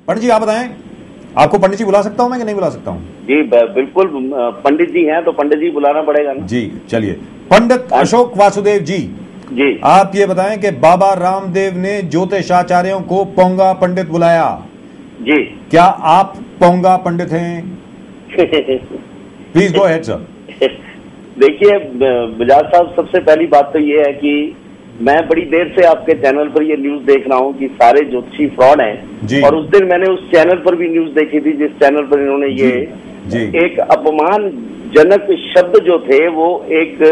पंडित जी आप बताएं, आपको पंडित जी बुला सकता हूं मैं कि नहीं बुला सकता हूं? जी बिल्कुल, पंडित जी हैं तो पंडित जी बुलाना पड़ेगा ना। जी चलिए, पंडित अशोक वासुदेव जी, जी आप ये बताएं कि बाबा रामदेव ने ज्योतिषाचार्यों को पोंगा पंडित बुलाया, जी क्या आप पोंगा पंडित हैं? Please go ahead sir. देखिए बजाज साहब, सबसे पहली बात तो ये है कि मैं बड़ी देर से आपके चैनल पर ये न्यूज देख रहा हूँ कि सारे ज्योतिषी फ्रॉड हैं, और उस दिन मैंने उस चैनल पर भी न्यूज देखी थी जिस चैनल पर इन्होंने ये एक अपमानजनक शब्द जो थे वो एक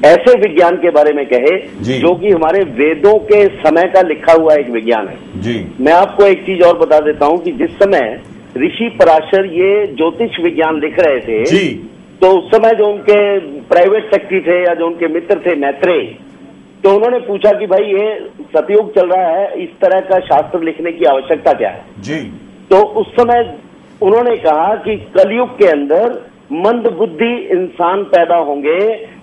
ऐसे विज्ञान के बारे में कहे जो कि हमारे वेदों के समय का लिखा हुआ एक विज्ञान है। जी मैं आपको एक चीज और बता देता हूँ कि जिस समय ऋषि पराशर ये ज्योतिष विज्ञान लिख रहे थे जी, तो उस समय जो उनके प्राइवेट सेक्रेटरी थे या जो उनके मित्र थे मैत्रेय, तो उन्होंने पूछा कि भाई ये सतयुग चल रहा है, इस तरह का शास्त्र लिखने की आवश्यकता क्या है जी। तो उस समय उन्होंने कहा कि कलयुग के अंदर मंद बुद्धि इंसान पैदा होंगे,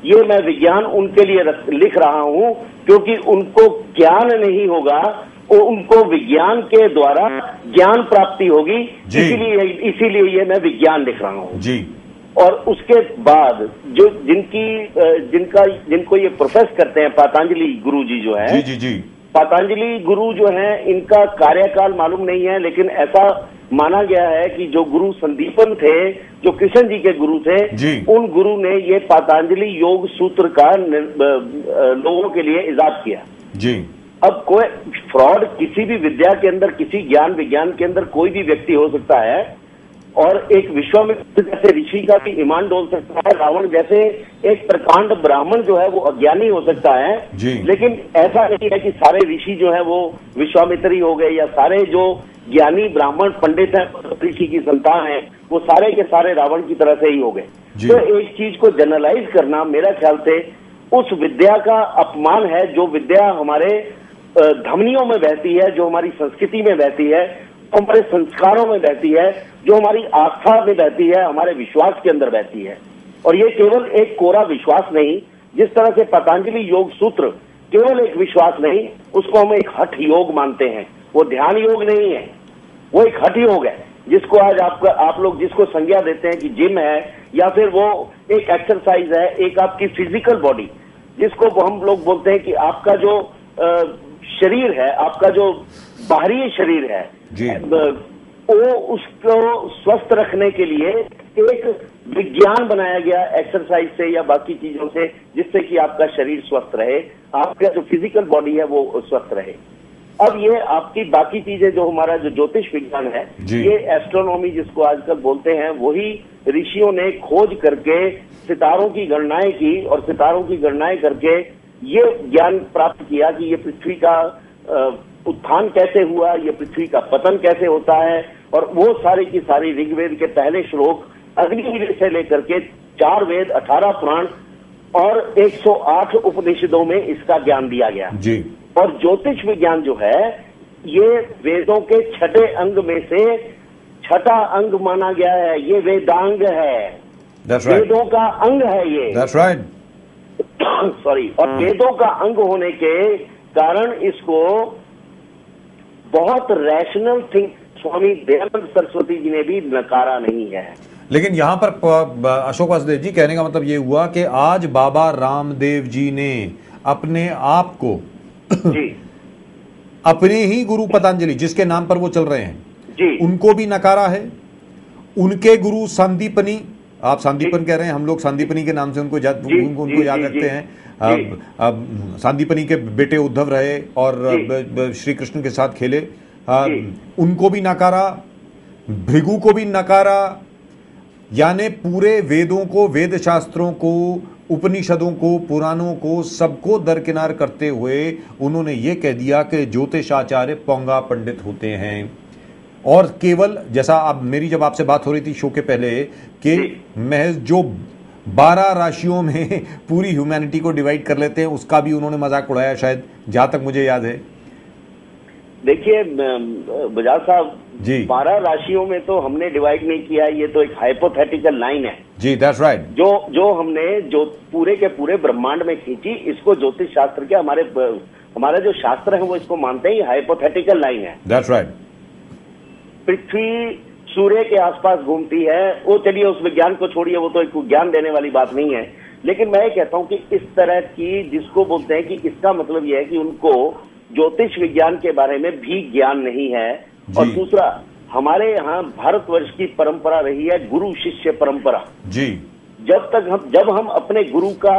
ये मैं विज्ञान उनके लिए लिख रहा हूं क्योंकि उनको ज्ञान नहीं होगा, उनको विज्ञान के द्वारा ज्ञान प्राप्ति होगी, इसीलिए ये मैं विज्ञान लिख रहा हूं जी। और उसके बाद जो जिनको ये प्रोफेस करते हैं, पतंजलि गुरु जी जो है, जी जी जी, पतंजलि गुरु जो है, इनका कार्यकाल मालूम नहीं है, लेकिन ऐसा माना गया है कि जो गुरु संदीपन थे, जो कृष्ण जी के गुरु थे, उन गुरु ने ये पतंजलि योग सूत्र का लोगों के लिए इजाद किया जी। अब कोई फ्रॉड किसी भी विद्या के अंदर, किसी ज्ञान विज्ञान के अंदर कोई भी व्यक्ति हो सकता है, और एक विश्वामित्र जैसे ऋषि का भी ईमान डोल सकता है, रावण जैसे एक प्रकांड ब्राह्मण जो है वो अज्ञानी हो सकता है जी। लेकिन ऐसा नहीं है कि सारे ऋषि जो है वो विश्वामित्र ही हो गए, या सारे जो ज्ञानी ब्राह्मण पंडित हैं, ऋषि की संतान है, वो सारे के सारे रावण की तरह से ही हो गए। तो एक चीज को जनरलाइज करना मेरा ख्याल से उस विद्या का अपमान है, जो विद्या हमारे धमनियों में बहती है, जो हमारी संस्कृति में बहती है, हमारे संस्कारों में बहती है, जो हमारी आस्था में बहती है, हमारे विश्वास के अंदर बहती है। और ये केवल एक कोरा विश्वास नहीं, जिस तरह से पतंजलि योग सूत्र केवल एक विश्वास नहीं, उसको हम एक हठ योग मानते हैं। वो ध्यान योग नहीं है, वो एक हठ योग है, जिसको आज आप लोग जिसको संज्ञा देते हैं कि जिम है, या फिर वो एक एक्सरसाइज है, एक आपकी फिजिकल बॉडी, जिसको हम लोग बोलते हैं कि आपका जो शरीर है, आपका जो बाहरी शरीर है, वो उसको स्वस्थ रखने के लिए एक विज्ञान बनाया गया एक्सरसाइज से या बाकी चीजों से, जिससे कि आपका शरीर स्वस्थ रहे, आपका जो फिजिकल बॉडी है वो स्वस्थ रहे। अब ये आपकी बाकी चीजें जो हमारा जो ज्योतिष विज्ञान है, ये एस्ट्रोनॉमी जिसको आजकल बोलते हैं, वही ऋषियों ने खोज करके सितारों की गणनाएं की, और सितारों की गणनाएं करके ये ज्ञान प्राप्त किया कि ये पृथ्वी का उत्थान कैसे हुआ, ये पृथ्वी का पतन कैसे होता है, और वो सारी की सारी ऋग्वेद के पहले श्लोक, अग्निवेद से लेकर के 4 वेद, 18 पुराण और 108 उपनिषदों में इसका ज्ञान दिया गया जी। और ज्योतिष विज्ञान जो है, ये वेदों के 6ठे अंग में से 6ठा अंग माना गया है, ये वेदांग है। वेदों का अंग है ये। That's right. सॉरी। और वेदों का अंग होने के कारण इसको बहुत रैशनल थिंक स्वामी दयानंद सरस्वती जी ने भी नकारा नहीं है। लेकिन यहाँ पर अशोक वासुदेव जी, कहने का मतलब ये हुआ कि आज बाबा रामदेव जी ने अपने आप को जी अपने ही गुरु पतंजलि, जिसके नाम पर वो चल रहे हैं जी, उनको भी नकारा है। उनके गुरु संदीपनी, आप संदीपन कह रहे हैं, हम लोग संदीपनी के नाम से उनको याद रखते हैं। अब संदीपनी के बेटे उद्धव रहे और श्री कृष्ण के साथ खेले, उनको भी नकारा, भृगु को भी नकारा। यानी पूरे वेदों को, वेद शास्त्रों को, उपनिषदों को, पुराणों को, सबको दरकिनार करते हुए उन्होंने ये कह दिया कि ज्योतिषाचार्य पोंगा पंडित होते हैं। और केवल जैसा अब मेरी जब आपसे बात हो रही थी शो के पहले कि महज जो 12 राशियों में पूरी ह्यूमैनिटी को डिवाइड कर लेते हैं, उसका भी उन्होंने मजाक उड़ाया, शायद जहां तक मुझे याद है। देखिए बजाज साहब जी, 12 राशियों में तो हमने डिवाइड नहीं किया, ये तो एक हाइपोथेटिकल लाइन है जी। That's right. जो हमने जो पूरे के पूरे ब्रह्मांड में खींची, इसको ज्योतिष शास्त्र के हमारे जो शास्त्र है वो इसको मानते हैं, हाइपोथेटिकल लाइन है। That's right. पृथ्वी सूर्य के आसपास घूमती है। वो चलिए उस विज्ञान को छोड़िए, वो तो एक ज्ञान देने वाली बात नहीं है। लेकिन मैं ये कहता हूं कि इस तरह की, जिसको बोलते हैं कि इसका मतलब यह है कि उनको ज्योतिष विज्ञान के बारे में भी ज्ञान नहीं है। और दूसरा, हमारे यहाँ भारतवर्ष की परंपरा रही है गुरु शिष्य परंपरा जी। जब हम अपने गुरु का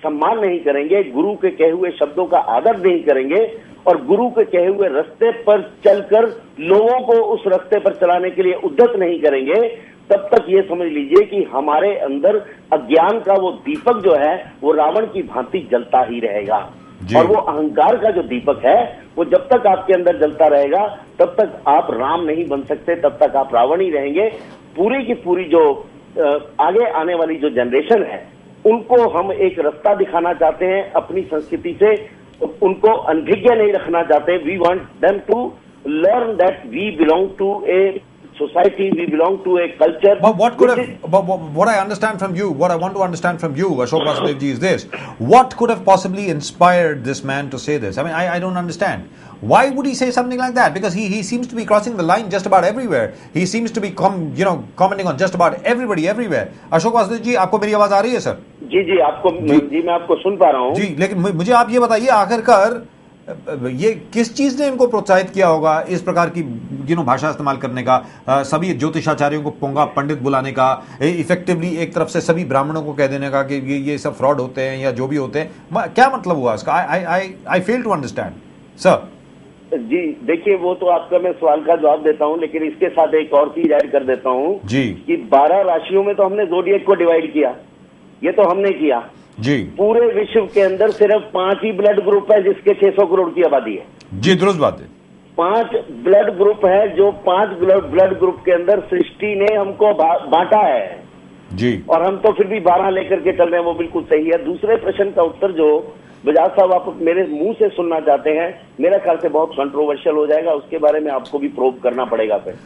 सम्मान नहीं करेंगे, गुरु के कहे हुए शब्दों का आदर नहीं करेंगे और गुरु के कहे हुए रास्ते पर चलकर लोगों को उस रास्ते पर चलाने के लिए उद्यत नहीं करेंगे, तब तक ये समझ लीजिए कि हमारे अंदर अज्ञान का वो दीपक जो है वो रावण की भांति जलता ही रहेगा। और वो अहंकार का जो दीपक है वो जब तक आपके अंदर जलता रहेगा तब तक आप राम नहीं बन सकते, तब तक आप रावण ही रहेंगे। पूरी की पूरी जो आगे आने वाली जो जनरेशन है उनको हम एक रास्ता दिखाना चाहते हैं, अपनी संस्कृति से उनको अनभिज्ञ नहीं रखना चाहते। We want them to learn that we belong to a society, we belong to a culture. But what I understand from you, what I want to understand from you, Ashok Vasudev ji, is this: what could have possibly inspired this man to say this? I mean, I don't understand. Why would he say something like that? Because he seems to be crossing the line just about everywhere. He seems to be commenting on just about everybody everywhere. Ashok Vasudev ji, आपको मेरी आवाज आ रही है sir? जी मैं आपको सुन पा रहा हूँ। जी, लेकिन मुझे आप ये बताइए, आखिरकार ये किस चीज ने इनको प्रोत्साहित किया होगा इस प्रकार की भाषा इस्तेमाल करने का, सभी ज्योतिषाचार्यों को पोंगा पंडित बुलाने का, इफेक्टिवली एक तरफ से सभी ब्राह्मणों को कह देने का कि ये सब फ्रॉड होते हैं या जो भी होते हैं? क्या मतलब हुआ इसका? आई फेल टू अंडरस्टैंड सर। जी देखिए, वो तो आपका मैं सवाल का जवाब देता हूं, लेकिन इसके साथ एक और चीज ऐड कर देता हूं जी कि 12 राशियों में तो हमने ज़ोडिएक को डिवाइड किया, ये तो हमने किया जी। पूरे विश्व के अंदर सिर्फ 5 ही ब्लड ग्रुप है जिसके 600 करोड़ की आबादी है। जी दुरुस्त बात है। 5 ब्लड ग्रुप है, जो 5 ब्लड ग्रुप के अंदर सृष्टि ने हमको बांटा है जी, और हम तो फिर भी 12 लेकर के चल रहे हैं, वो बिल्कुल सही है। दूसरे प्रश्न का उत्तर जो बजाज साहब आप मेरे मुंह से सुनना चाहते हैं, मेरा ख्याल से बहुत कंट्रोवर्शियल हो जाएगा, उसके बारे में आपको भी प्रोब करना पड़ेगा फिर।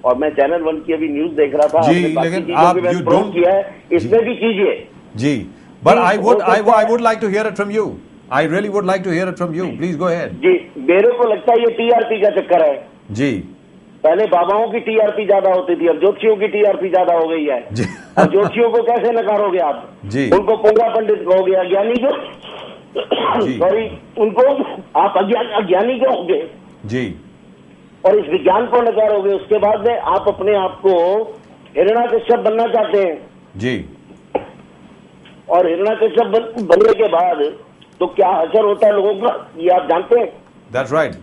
और मैं चैनल 1 की अभी न्यूज देख रहा था, जी, लेकिन आप प्रोब किया है, इसमें भी कीजिए जी। But I would like to hear it from you. I really would like to hear it from you. Please go ahead. जी, मेरे को लगता है ये टीआरपी का चक्कर है जी। पहले बाबाओं की टीआरपी ज्यादा होती थी, अब ज्योतिषियों की टीआरपी ज्यादा हो गई है जी। अब ज्योतिषियों को कैसे नकारोगे आप जी? उनको पोंगा पंडित कहोगे, अज्ञानी क्यों? सॉरी, उनको आप अज्ञानी क्यों होगे जी? और इस विज्ञान को नकारोगे। उसके बाद में आप अपने आप को हिरण्याकश्यप बनना चाहते हैं जी, और हिरण्याकश्यप बनने के बाद तो क्या असर होता है लोगों का, ये आप जानते हैं? That's right.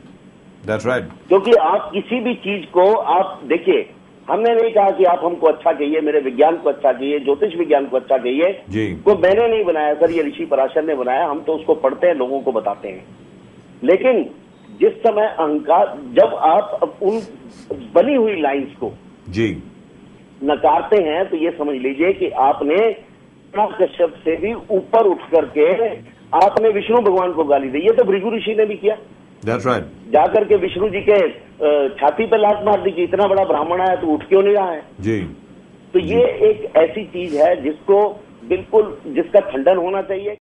That's right. क्योंकि आप किसी भी चीज को आप देखिए, हमने नहीं कहा कि आप हमको अच्छा कहिए, मेरे विज्ञान को अच्छा कहिए, ज्योतिष विज्ञान को अच्छा कहिए जी। वो मैंने नहीं बनाया सर, ये ऋषि पराशर ने बनाया, हम तो उसको पढ़ते हैं, लोगों को बताते हैं। लेकिन जिस समय अहंकार, जब आप उन बनी हुई लाइंस को जी नकारते हैं तो ये समझ लीजिए कि आपने कश्यप से भी ऊपर उठ करके आपने विष्णु भगवान को गाली दी। ये तो भृगु ऋषि ने भी किया। That's right. जाकर के विष्णु जी के छाती पे लात मार दी कि इतना बड़ा ब्राह्मण आया तो उठ क्यों नहीं रहा है जी। तो ये एक ऐसी चीज है जिसको बिल्कुल, जिसका खंडन होना चाहिए।